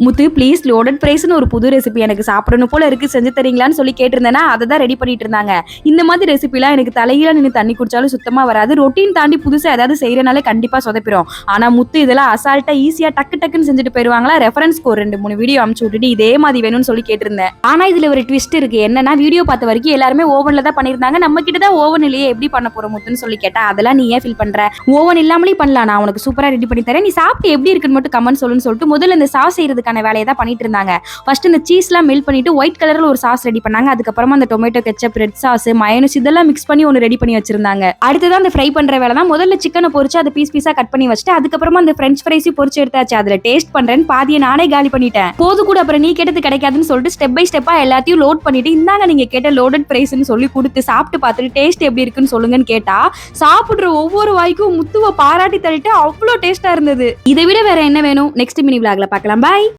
Muthu please loaded பிரைஸ்னு ஒரு புது recipe எனக்கு சாப்பிடணும் போல இருக்கு, செஞ்சு தரீங்களான்னு சொல்லி கேட்டிருந்தேன்னா அதை தான் ரெடி பண்ணிட்டு இருந்தாங்க. இந்த மாதிரி ரெசிபிலாம் எனக்கு தலையில நின்று தண்ணி குடிச்சாலும் சுத்தமா வராது. ரொட்டீன் தாண்டி புதுசா ஏதாவது செய்யறனால கண்டிப்பா சொதப்பிடும். ஆனா முத்து இதெல்லாம் அசால்ட்டா ஈஸியா டக்கு டக்குன்னு செஞ்சுட்டு போயிருவாங்களா. ரெஃபரன்ஸ்க்கு ஒரு 2-3 வீடியோ அனுப்பிச்சு விட்டுட்டு இதே மாதிரி வேணும்னு சொல்லி கேட்டிருந்தேன். ஆனா இதுல ஒரு ட்விஸ்ட் இருக்கு. என்னன்னா வீடியோ பார்த்த வரைக்கும் எல்லாருமே ஓவன்ல தான் பண்ணிருந்தாங்க. நம்ம கிட்ட தான் ஓவன் இல்லையே, எப்படி பண்ண போறோம் முத்துன்னு சொல்லி கேட்டா அதெல்லாம் நீ ஏன் ஃபீல் பண்ற, ஓவன் இல்லாமலே பண்ணலாம், நான் உனக்கு சூப்பரா ரெடி பண்ணி தரேன், நீ சாப்பிட்டு எப்படி இருக்குன்னு மட்டும் கமெண்ட் சொல்லுன்னு சொல்லிட்டு முதல்ல இந்த சாஸ் செய்யறதுக்கான வேலையை தான் பண்ணிட்டு இருந்தாங்க. ஃபர்ஸ்ட் இந்த சீஸ்லாம் மெல்ட் பண்ணிட்டு ஒயிட் கலர்ல ஒரு சாஸ் ரெடி பண்ணாங்க. அதுக்கப்புறமா அந்த tomato ketchup, red sauce, mayonnaise இதெல்லாம் மிக்ஸ் பண்ணி ஒன்னு ரெடி பண்ணி வச்சிருந்தாங்க. அடுத்ததான் அந்த ஃப்ரை பண்ற வேலை தான். முதல்ல சிக்கனை பொரிச்சு அதை பீஸ் பீஸா கட் பண்ணி வச்சுட்டு அதுக்கப்புறமா அந்த ஃப்ரெஞ்ச் ஃப்ரைஸையும் பொரிச்சு எடுத்தாச்சு. அதுல டேஸ்ட் பண்றேன்னு பாதியை நானே காலி பண்ணிட்டேன். போது கூட அப்புறம் நீ கேட்டது கிடைக்காதுன்னு சொல்லிட்டு ஸ்டெப் பை ஸ்டெப்பா எல்லாத்தையும் லோட் பண்ணிட்டு இந்தாங்க நீங்க கேட்ட லோடட் பிரைஸ்ன்னு சொல்லி கொடுத்து சாப்பிட்டு பார்த்துட்டு டேஸ்ட் எப்படி இருக்குன்னு சொல்லுங்கன்னு கேட்டா சாப்பிடுற ஒவ்வொரு வாய்க்கும் முத்துவை பாராட்டி தள்ளிட்டு அவ்வளோ டேஸ்டா இருந்தது. இதை விட வேற என்ன வேணும்? நெக்ஸ்ட் மினி விளாக்ல பார்க்கலாம். பாய்.